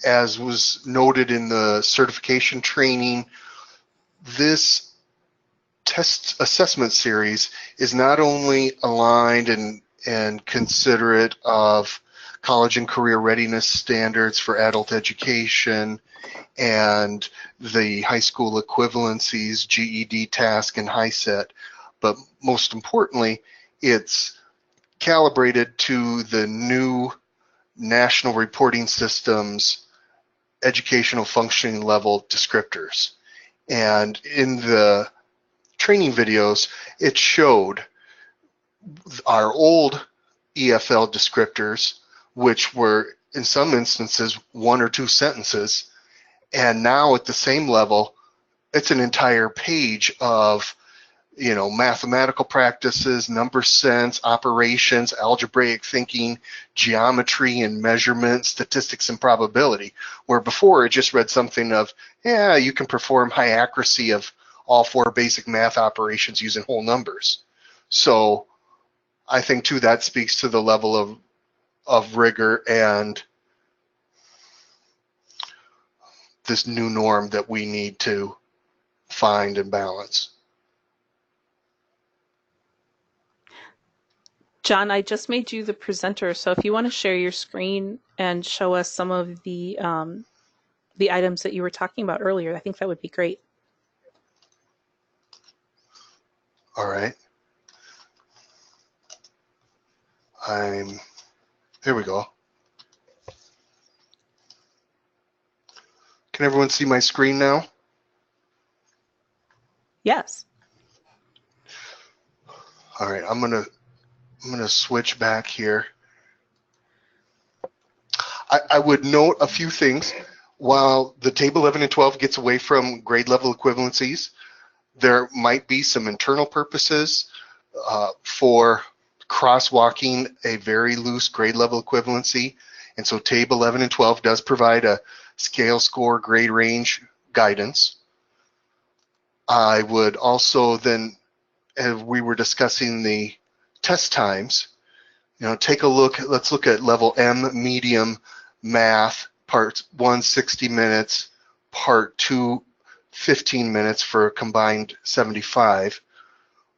Speaker 3: as was noted in the certification training, this test assessment series is not only aligned and considerate of college and career readiness standards for adult education and the high school equivalencies, GED, TASC, and HiSET, but most importantly, it's calibrated to the new National Reporting Systems educational functioning level descriptors. And in the training videos, it showed our old EFL descriptors, which were in some instances 1 or 2 sentences, and now at the same level, it's an entire page of, you know, mathematical practices, number sense, operations, algebraic thinking, geometry and measurement, statistics and probability, where before it just read something of, yeah, you can perform high accuracy of all 4 basic math operations using whole numbers. So I think too that speaks to the level of rigor and this new norm that we need to find and balance.
Speaker 1: John, I just made you the presenter, so if you want to share your screen and show us some of the items that you were talking about earlier, I think that would be great.
Speaker 3: All right. Here we go. Can everyone see my screen now?
Speaker 1: Yes.
Speaker 3: All right, I'm gonna switch back here. I would note a few things. While the TABE 11 and 12 gets away from grade level equivalencies, there might be some internal purposes for crosswalking a very loose grade level equivalency. And so TABE 11 and 12 does provide a scale, score, grade range guidance. I would also then, as we were discussing the test times, you know, take a look, let's look at level M, medium math, part 1, 60 minutes, part 2, 15 minutes for a combined 75,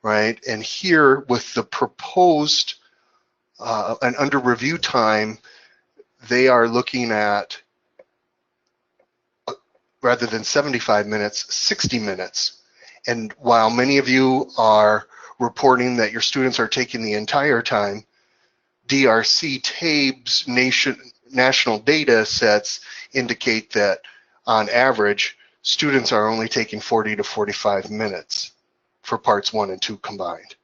Speaker 3: right? And here with the proposed and under review time, they are looking at, rather than 75 minutes, 60 minutes. And while many of you are reporting that your students are taking the entire time, DRC TABE's national data sets indicate that on average, students are only taking 40 to 45 minutes for parts 1 and 2 combined.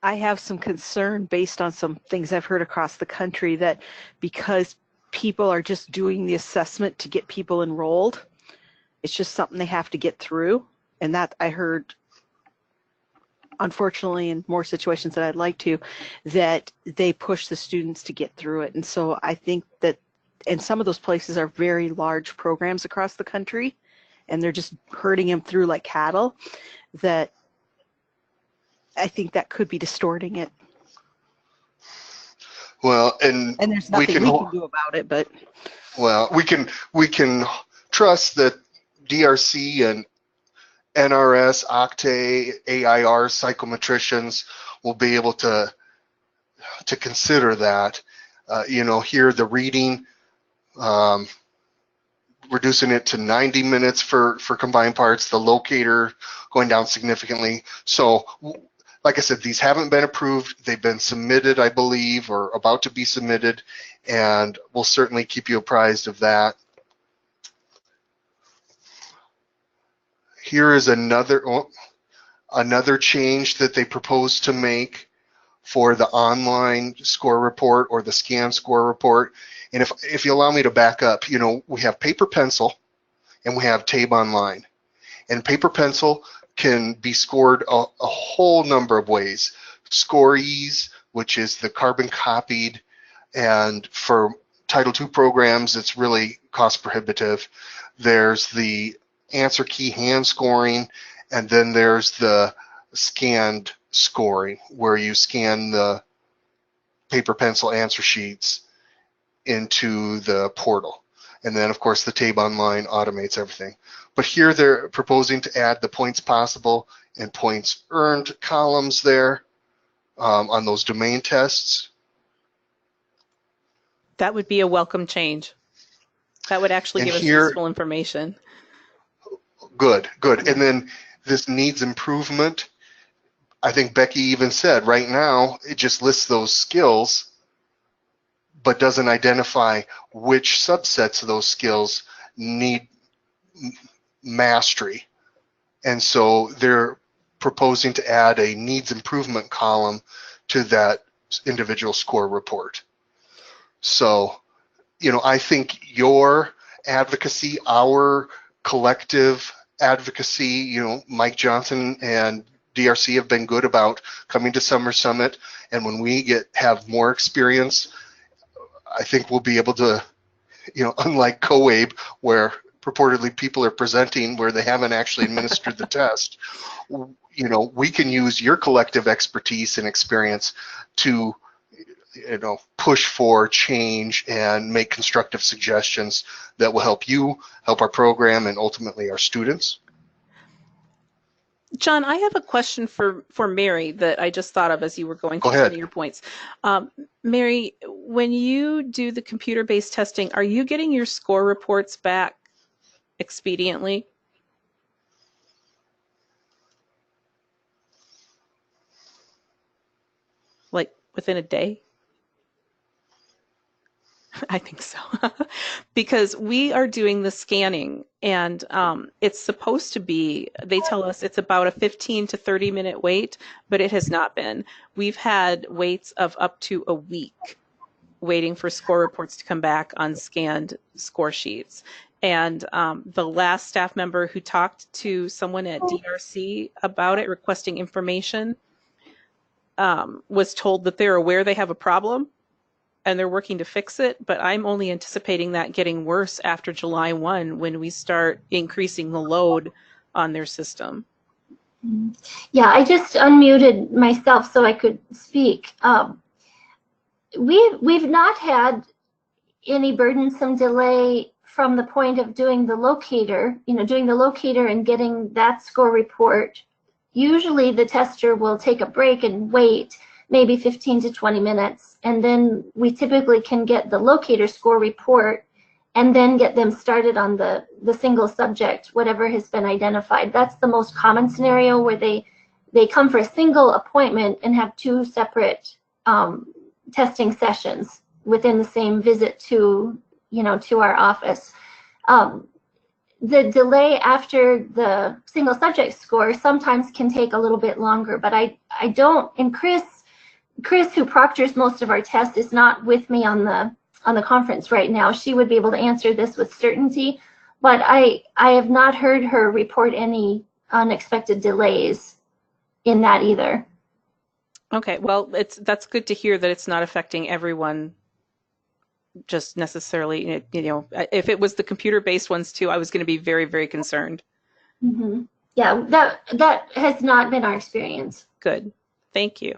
Speaker 2: I have some concern based on some things I've heard across the country that because people are just doing the assessment to get people enrolled, it's just something they have to get through. And that I heard, unfortunately, in more situations than I'd like to, that they push the students to get through it. And so I think that, and some of those places are very large programs across the country, and they're just herding them through like cattle, that I think that could be distorting it.
Speaker 3: Well, and
Speaker 2: there's nothing we can do about it, but.
Speaker 3: Well, we can trust that DRC and NRS, Octave, AIR psychometricians will be able to consider that. You know, here the reading, reducing it to 90 minutes for combined parts, the locator going down significantly. So, like I said, these haven't been approved. They've been submitted, I believe, or about to be submitted, and we'll certainly keep you apprised of that. Here is another change that they propose to make for the online score report or the scan score report. And if you allow me to back up, you know, we have paper pencil and we have TABE online. And paper pencil can be scored a whole number of ways. Score ease, which is the carbon copied, and for Title II programs, it's really cost prohibitive. There's the answer key hand scoring, and then there's the scanned scoring, where you scan the paper pencil answer sheets into the portal. And then, of course, the TABE Online automates everything. But here they're proposing to add the points possible and points earned columns there on those domain tests.
Speaker 1: That would be a welcome change. That would actually
Speaker 3: And
Speaker 1: give us
Speaker 3: here,
Speaker 1: useful information.
Speaker 3: good. And then this needs improvement. I think Becky even said right now it just lists those skills but doesn't identify which subsets of those skills need mastery. And so they're proposing to add a needs improvement column to that individual score report. So, you know, I think your advocacy, our collective advocacy, you know, Mike Johnson and DRC have been good about coming to Summer Summit, and when we have more experience, I think we'll be able to, you know, unlike COABE, where purportedly people are presenting where they haven't actually administered the test, you know, we can use your collective expertise and experience to, you know, push for change and make constructive suggestions that will help you, help our program, and ultimately our students.
Speaker 1: John, I have a question for Mary that I just thought of as you were going
Speaker 3: Go
Speaker 1: through some
Speaker 3: ahead.
Speaker 1: of your points. Mary, when you do the computer-based testing, are you getting your score reports back expediently? Like within a day? I think so. Because we are doing the scanning, and it's supposed to be, they tell us it's about a 15 to 30 minute wait, but it has not been. We've had waits of up to a week waiting for score reports to come back on scanned score sheets. And the last staff member who talked to someone at DRC about it, requesting information, was told that they're aware they have a problem and they're working to fix it, but I'm only anticipating that getting worse after July 1 when we start increasing the load on their system.
Speaker 4: Yeah, I just unmuted myself so I could speak. We've not had any burdensome delay from the point of doing the locator, doing the locator and getting that score report. Usually the tester will take a break and wait maybe 15 to 20 minutes, and then we typically can get the locator score report and then get them started on the single subject, whatever has been identified. That's the most common scenario, where they come for a single appointment and have two separate testing sessions within the same visit to our office. The delay after the single subject score sometimes can take a little bit longer, but I don't, and Chris, who proctors most of our tests, is not with me on the conference right now. She would be able to answer this with certainty, but I have not heard her report any unexpected delays in that either.
Speaker 1: Okay, well, that's good to hear that it's not affecting everyone just necessarily. If it was the computer-based ones too, I was going to be very, very concerned.
Speaker 4: Mm-hmm. Yeah, that has not been our experience.
Speaker 1: Good, thank you.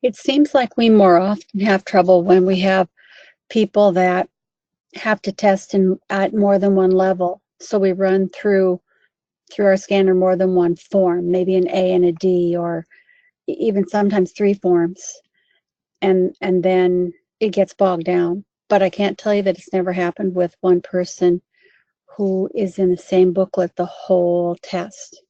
Speaker 5: It seems like we more often have trouble when we have people that have to test at more than one level. So we run through our scanner more than one form, maybe an A and a D, or even sometimes 3 forms, and then it gets bogged down. But I can't tell you that it's never happened with one person who is in the same booklet the whole test.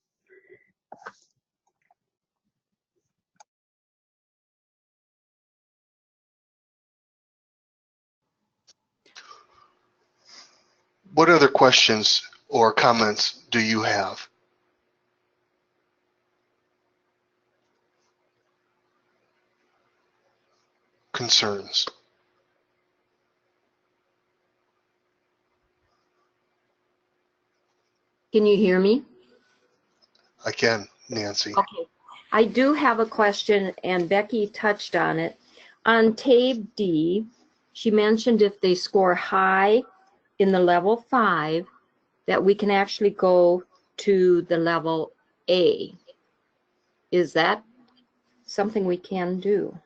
Speaker 3: What other questions or comments do you have? Concerns?
Speaker 6: Can you hear me?
Speaker 3: I can, Nancy.
Speaker 6: Okay. I do have a question, and Becky touched on it. On TABE D, she mentioned if they score high in the level 5, that we can actually go to the level A. Is that something we can do?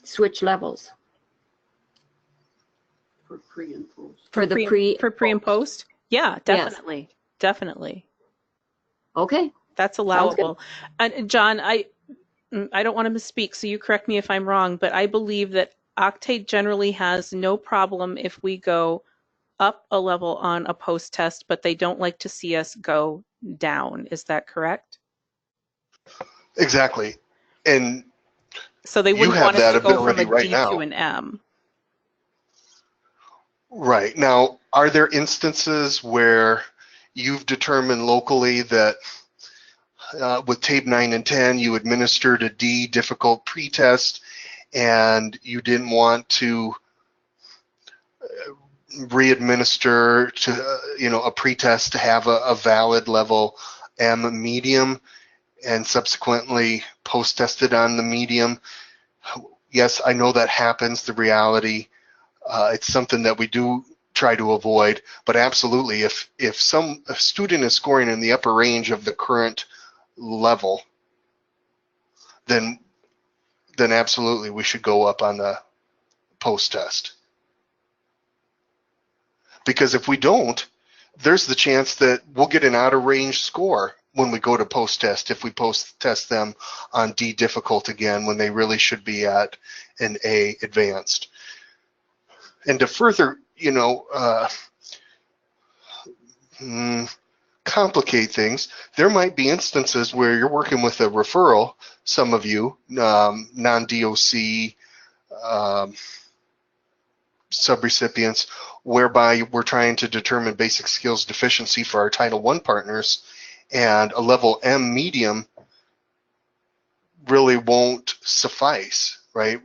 Speaker 6: Switch levels?
Speaker 7: For pre and post.
Speaker 6: For the pre
Speaker 1: and post? Yeah, definitely.
Speaker 6: Yes.
Speaker 1: Definitely.
Speaker 6: Okay.
Speaker 1: That's allowable. And John, I don't want to misspeak, so you correct me if I'm wrong, but I believe that Octave generally has no problem if we go up a level on a post test, but they don't like to see us go down. Is that correct?
Speaker 3: Exactly. And
Speaker 1: so they
Speaker 3: you
Speaker 1: wouldn't
Speaker 3: have
Speaker 1: want us
Speaker 3: that
Speaker 1: to go from
Speaker 3: ability
Speaker 1: a
Speaker 3: right
Speaker 1: D to
Speaker 3: now.
Speaker 1: an M.
Speaker 3: Right. Now, are there instances where you've determined locally that with TABE 9 and 10, you administered a D difficult pretest and you didn't want to re-administer to a pretest to have a valid level M medium and subsequently post-tested on the medium? Yes, I know that happens, the reality. It's something that we do try to avoid, but absolutely, if a student is scoring in the upper range of the current level, then absolutely we should go up on the post-test. Because if we don't, there's the chance that we'll get an out of range score when we go to post-test if we post-test them on D difficult again when they really should be at an A advanced. And to further, complicate things, there might be instances where you're working with a referral, some of you, non-DOC subrecipients, whereby we're trying to determine basic skills deficiency for our Title I partners, and a level M medium really won't suffice, right?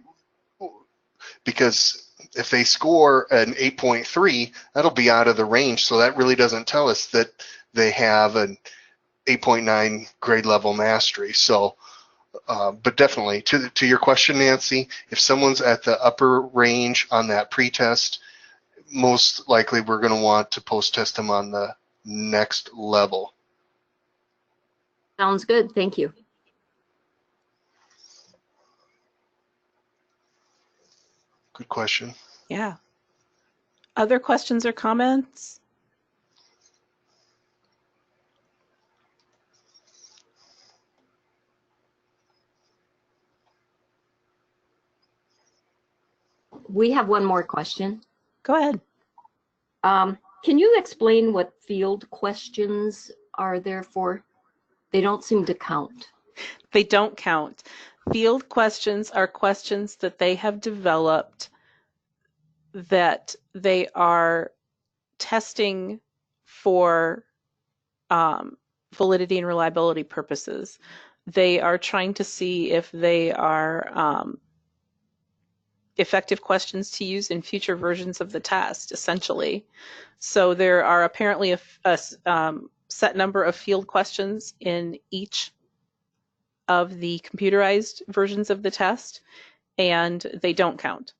Speaker 3: Because if they score an 8.3, that'll be out of the range, so that really doesn't tell us that they have an 8.9 grade level mastery. So, but definitely, to your question, Nancy, if someone's at the upper range on that pretest, most likely we're going to want to post-test them on the next level.
Speaker 6: Sounds good. Thank you.
Speaker 3: Good question.
Speaker 1: Yeah. Other questions or comments?
Speaker 6: We have one more question.
Speaker 1: Go ahead.
Speaker 6: Can you explain what field questions are there for? They don't seem to count.
Speaker 1: They don't count. Field questions are questions that they have developed that they are testing for validity and reliability purposes. They are trying to see if they are effective questions to use in future versions of the test, essentially. So there are apparently a set number of field questions in each of the computerized versions of the test, and they don't count.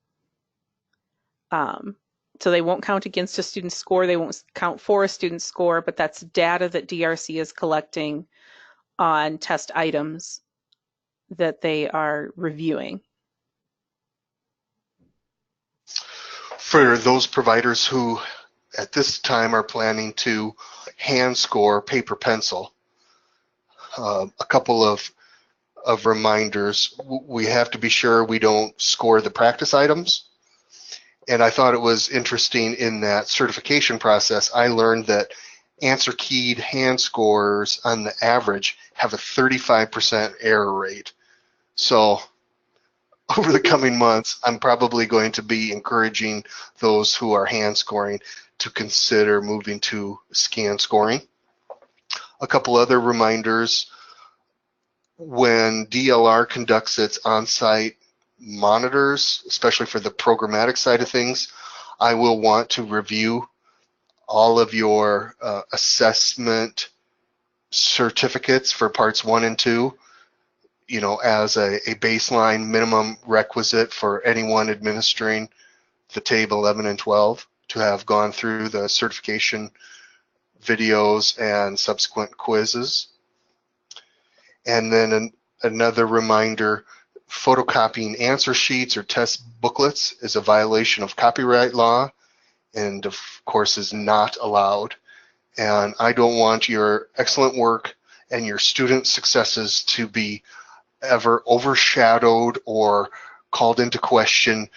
Speaker 1: So they won't count against a student's score. They won't count for a student's score, but that's data that DRC is collecting on test items that they are reviewing.
Speaker 3: For those providers who at this time are planning to hand score paper pencil, a couple of reminders. We have to be sure we don't score the practice items. And I thought it was interesting in that certification process, I learned that answer keyed hand scores on the average have a 35% error rate. So over the coming months, I'm probably going to be encouraging those who are hand scoring to consider moving to scan scoring. A couple other reminders: when DLR conducts its on-site monitors, especially for the programmatic side of things, I will want to review all of your assessment certificates for parts 1 and 2, as a baseline minimum requisite for anyone administering the TABE 11 and 12. to have gone through the certification videos and subsequent quizzes. And then another reminder, photocopying answer sheets or test booklets is a violation of copyright law and of course is not allowed. And I don't want your excellent work and your student successes to be ever overshadowed or called into question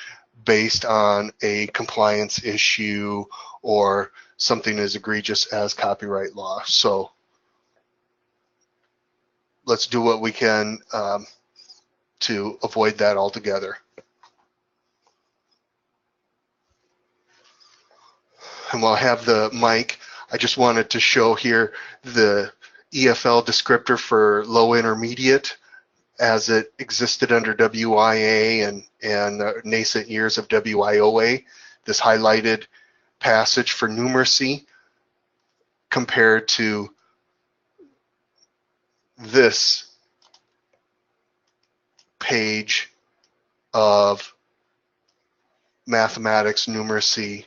Speaker 3: based on a compliance issue or something as egregious as copyright law. So let's do what we can to avoid that altogether. And while I have the mic, I just wanted to show here the EFL descriptor for low intermediate as it existed under WIA and nascent years of WIOA. This highlighted passage for numeracy compared to this page of mathematics numeracy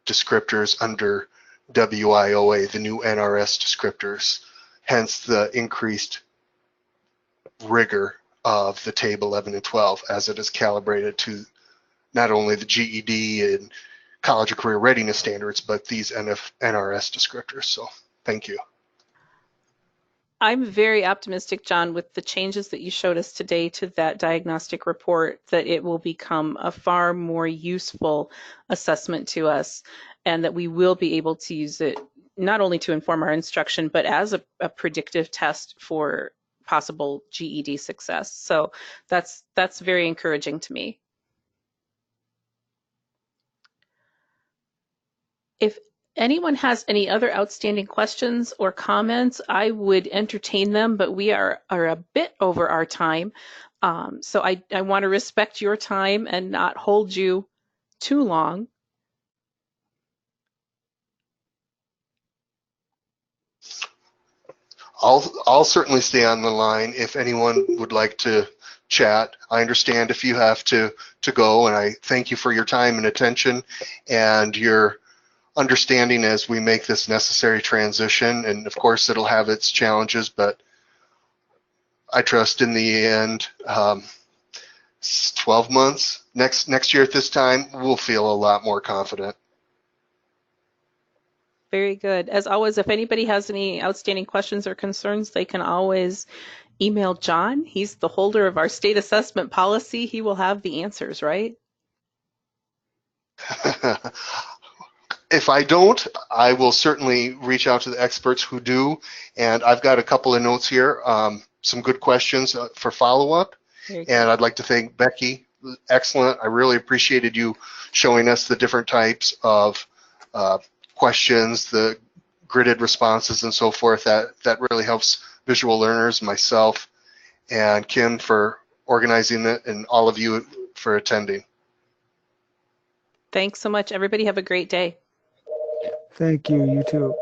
Speaker 3: descriptors under WIOA, the new NRS descriptors, hence the increased rigor of the TABE 11 and 12 as it is calibrated to not only the GED and college and career readiness standards, but these NRS descriptors. So thank you.
Speaker 1: I'm very optimistic, John, with the changes that you showed us today to that diagnostic report, that it will become a far more useful assessment to us and that we will be able to use it not only to inform our instruction, but as a predictive test for possible GED success. So that's very encouraging to me. If anyone has any other outstanding questions or comments, I would entertain them, but we are a bit over our time. So I want to respect your time and not hold you too long.
Speaker 3: I'll certainly stay on the line if anyone would like to chat. I understand if you have to go, and I thank you for your time and attention and your understanding as we make this necessary transition. And of course, it'll have its challenges, but I trust in the end, 12 months, next year at this time, we'll feel a lot more confident.
Speaker 1: Very good. As always, if anybody has any outstanding questions or concerns, they can always email John. He's the holder of our state assessment policy. He will have the answers, right?
Speaker 3: If I don't, I will certainly reach out to the experts who do. And I've got a couple of notes here, some good questions for follow-up. And I'd like to thank Becky. Excellent. I really appreciated you showing us the different types of questions, the gridded responses and so forth. That really helps visual learners, myself, and Kim for organizing it, and all of you for attending.
Speaker 1: Thanks so much. Everybody have a great day.
Speaker 7: Thank you. You too.